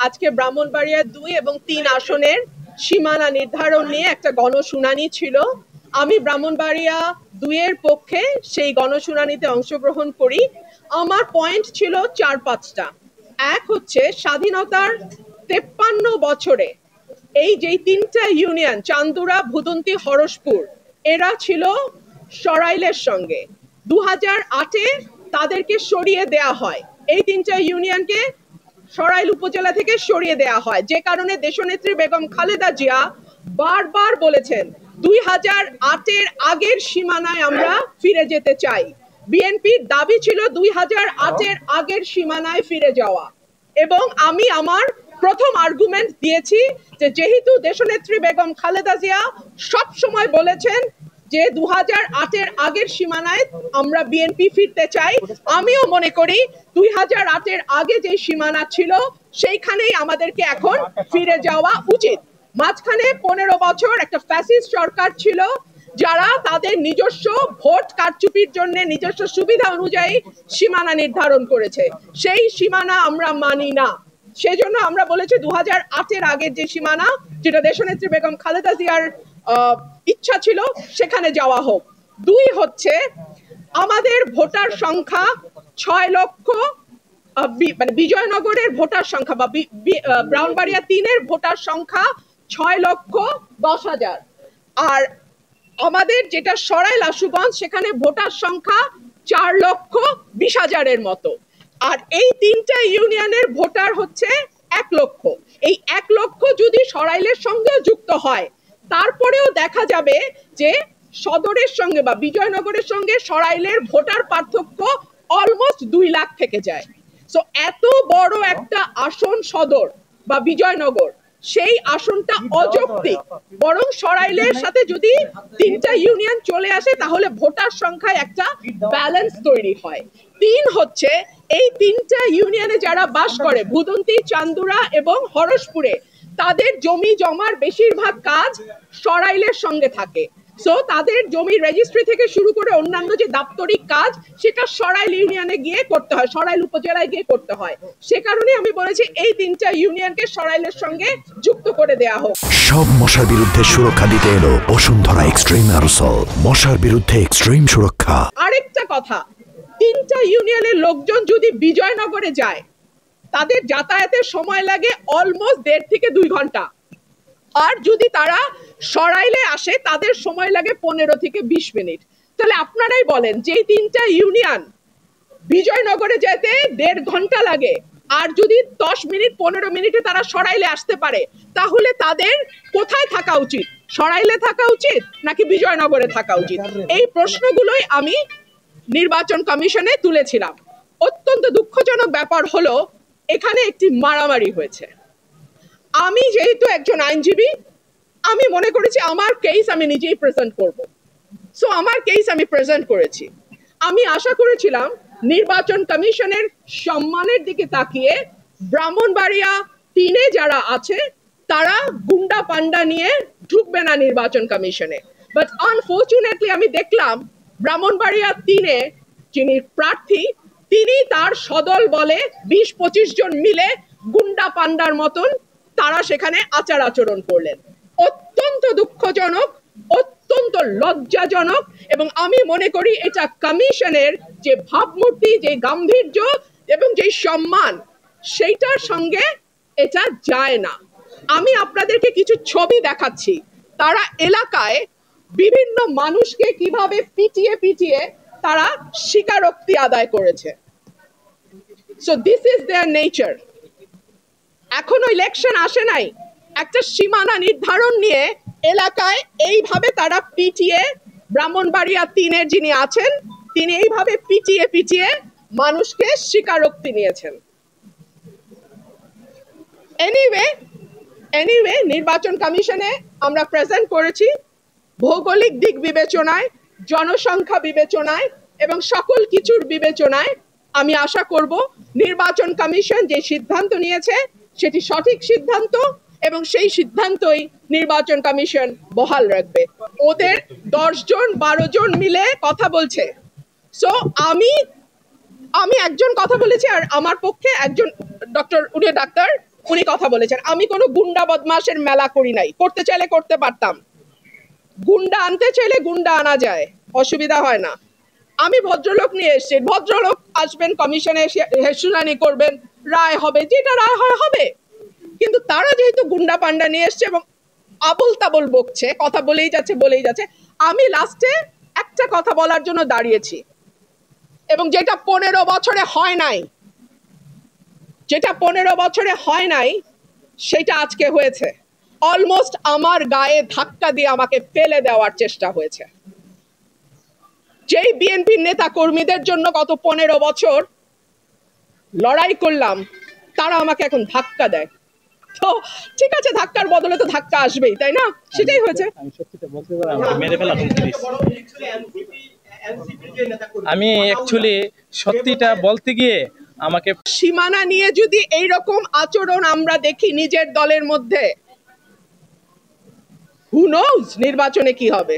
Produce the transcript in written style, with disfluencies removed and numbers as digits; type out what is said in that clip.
আজকে ব্রাহ্মণবাড়িয়া 2 এবং 3 আসনের সীমানা নির্ধারণ নিয়ে একটা গণশুনানি ছিল। আমি ব্রাহ্মণবাড়িয়া 2 এর পক্ষে সেই গণশুনানিতে অংশগ্রহণ করি। আমার পয়েন্ট ছিল 4-5টা। এক হচ্ছে স্বাধীনতার 53 বছরে এই যে 3টা ইউনিয়ন চান্দুরা, ভুদন্তি, হরসপুর এরা ছিল সরাইলের সঙ্গে। 2008-এ তাদেরকে সরিয়ে দেয়া হয়, এই 3টা ইউনিয়নকে সরাইল উপজেলা থেকে সরিয়ে দেয়া হয়, যে কারণে দেশনেত্রী বেগম খালেদা জিয়া বারবার বলেছেন 2008-এর আগের সীমানায় আমরা ফিরে যেতে চাই। বিএনপির দাবি ছিল 2008-এর আগের সীমানায় ফিরে যাওয়া। এবং আমি আমার প্রথম আর্গুমেন্ট দিয়েছি যে যেহেতু দেশনেত্রী বেগম খালেদা জিয়া সব সময় বলেছেন যে 2008-এর আগের সীমানায় আমরা বিএনপি ফিরতে চাই, আমিও মনে করি 2008-এর আগে যে সীমানা ছিল সেইখানেই আমাদেরকে এখন ফিরে যাওয়া উচিত। মাঝখানে 15 বছর একটা ফ্যাসিস্ট সরকার ছিল যারা তাদের নিজস্ব ভোট কারচুপির জন্য নিজস্ব সুবিধা অনুযায়ী সীমানা নির্ধারণ করেছে, সেই সীমানা আমরা মানি না। সেজন্য আমরা বলেছি 2008-এর আগের যে সীমানা, যেটা দেশনেত্রী বেগম খালেদা জিয়ার ইচ্ছা ছিল, সেখানে যাওয়া হোক। 2 হচ্ছে আমাদের ভোটার সংখ্যা 6 লক্ষ, মানে বিজয়নগরের ভোটার সংখ্যা বা ব্রাহ্মণবাড়িয়া 3-এর ভোটার সংখ্যা 6,10,000, আর আমাদের যেটা সরাইল আশুগঞ্জ সেখানে ভোটার সংখ্যা 4,20,000-এর মতো। আর এই 3টা ইউনিয়নের ভোটার হচ্ছে 1 লক্ষ। এই 1 লক্ষ যদি সরাইলের সঙ্গে যুক্ত হয়, তারপরেও দেখা যাবে যে সদরের সঙ্গে বা বিজয়নগরের সঙ্গে সরাইলের ভোটার পার্থক্য অলমোস্ট 2 লাখ থেকে যায়। সো এত বড় একটা আসন সদর বা বিজয়নগর, সেই আসনটা অযৌক্তিক। বরং সরাইলের সাথে যদি 3টা ইউনিয়ন চলে আসে তাহলে ভোটার সংখ্যায় একটা ব্যালেন্স তৈরি হয়। 3 হচ্ছে এই 3টা ইউনিয়নে যারা বাস করে, ভুদন্তি, চান্দুরা এবং হরসপুরে, তাদের জমি জমার বেশিরভাগ কাজ সরাইলের সঙ্গে থাকে। সো তাদের জমি রেজিস্ট্রি থেকে শুরু করে অন্যান্য যে দাপ্তরিক কাজ, সেটা সরাইল ইউনিয়নে গিয়ে করতে হয়, সরাইল উপজেলায় গিয়ে করতে হয়। সে কারণে আমি বলেছি এই 3টা ইউনিয়নকে সরাইলের সঙ্গে যুক্ত করে দেয়া হোক। সব মশার বিরুদ্ধে সুরক্ষা দিতে এলো বসুন্ধরা এক্সট্রিম অ্যারোসল, মশার বিরুদ্ধে এক্সট্রিম সুরক্ষা। আরেকটা কথা, 3টা ইউনিয়নের লোকজন যদি বিজয়নগরে যায়, তাদের যাতায়াতের সময় লাগে অলমোস্ট 1.5 থেকে 2 ঘন্টা। আর যদি তারা সরাইলে আসে তাদের সময় লাগে 15 থেকে 20 মিনিট। তাহলে আপনারাই বলেন, যে 3টা ইউনিয়ন বিজয়নগরে যেতে 1.5 ঘন্টা লাগে, আর যদি 10 মিনিট 15 মিনিটে তারা সরাইলে আসতে পারে, তাহলে তাদের কোথায় থাকা উচিত? সরাইলে থাকা উচিত নাকি বিজয়নগরে থাকা উচিত? এই প্রশ্নগুলোই আমি নির্বাচন কমিশনে তুলেছিলাম। অত্যন্ত দুঃখজনক ব্যাপার হলো এখানে একটি মারামারি হয়েছে। আমি যেহেতু একজন আইনজীবী, আমি মনে করেছি আমার কেস আমি নিজেই প্রেজেন্ট করব। সো আমার কেস আমি প্রেজেন্ট করেছি। আমি আশা করেছিলাম নির্বাচন কমিশনের সম্মানের দিকে তাকিয়ে ব্রাহ্মণবাড়িয়া 3-এ যারা আছে তারা গুন্ডা পান্ডা নিয়ে ঢুকবে না নির্বাচন কমিশনে। বাট আনফরচুনেটলি আমি দেখলাম ব্রাহ্মণবাড়িয়া 3-এ যিনি প্রার্থী, তিনি তার সদল বলে 20-25 জন মিলে গুন্ডা পান্ডার মতন তারা সেখানে আচার আচরণ করলেন। অত্যন্ত দুঃখজনক, অত্যন্ত লজ্জাজনক, এবং আমি মনে করি এটা কমিশনের যে ভাবমূর্তি, যে গাম্ভীর্য এবং যে সম্মান, সেইটার সঙ্গে এটা যায় না। আমি আপনাদেরকে কিছু ছবি দেখাচ্ছি। তারা এলাকায় বিভিন্ন মানুষকে কিভাবে পিটিয়ে পিটিয়ে তারা স্বীকারোক্তি আদায় করেছে। So this is there nature. এখনো ইলেকশন আসে নাই, একটা সীমানা নির্ধারণ নিয়ে এলাকায় এইভাবে তারা পিটিয়ে, ব্রাহ্মণবাড়িয়া 3-এর যিনি আছেন তিনি এইভাবে পিটিয়ে পিটিয়ে মানুষকে স্বীকারোক্তি নিয়েছেন। এনিওয়ে নির্বাচন কমিশনে আমরা প্রেজেন্ট করেছি। ভৌগোলিক দিক বিবেচনায়, জনসংখ্যা বিবেচনায় এবং সকল কিছুর বিবেচনায় আমি আশা করব নির্বাচন কমিশন যে সিদ্ধান্ত নিয়েছে সেটি সঠিক সিদ্ধান্ত, এবং সেই সিদ্ধান্তই নির্বাচন কমিশন বহাল রাখবে। ওদের 10 জন 12 জন মিলে কথা বলছে। সো আমি একজন কথা বলেছি, আর আমার পক্ষে একজন ডাক্তার উনি কথা বলেছেন। আমি কোনো গুন্ডা বদমাশের মেলা করি নাই, করতে চাইলে করতে পারতাম, গুন্ডা আনতে চাইলে গুন্ডা আনা যায়, অসুবিধা হয় না। আমি ভদ্রলোক নিয়ে এসেছি, ভদ্রলোক আসবেন, কমিশনে শুনানি করবেন, রায় হবে, যেটা রায় হয় হবে। কিন্তু তারা যেহেতু গুন্ডা পান্ডা নিয়ে এসছে এবং আবল তাবল বকছে, কথা বলেই যাচ্ছে, আমি লাস্টে একটা কথা বলার জন্য দাঁড়িয়েছি, এবং যেটা 15 বছরে হয় নাই, সেটা আজকে হয়েছে। অলমোস্ট আমার গায়ে ধাক্কা দিয়ে আমাকে ফেলে দেওয়ার চেষ্টা হয়েছে। যেই বিএনপির নেতা কর্মীদের জন্য গত 15 বছর লড়াই করলাম, তারা আমাকে এখন ধাক্কা দেয়। তো ঠিক আছে, ধাক্কার বদলে তো ধাক্কা আসবেই, তাই না? সেটাই হয়েছে। আমি অ্যাকচুয়ালি সত্যিটা বলতে গিয়ে আমাকে সীমানা নিয়ে যদি এইরকম আচরণ আমরা দেখি নিজের দলের মধ্যে, হু নোজ নির্বাচনে কি হবে।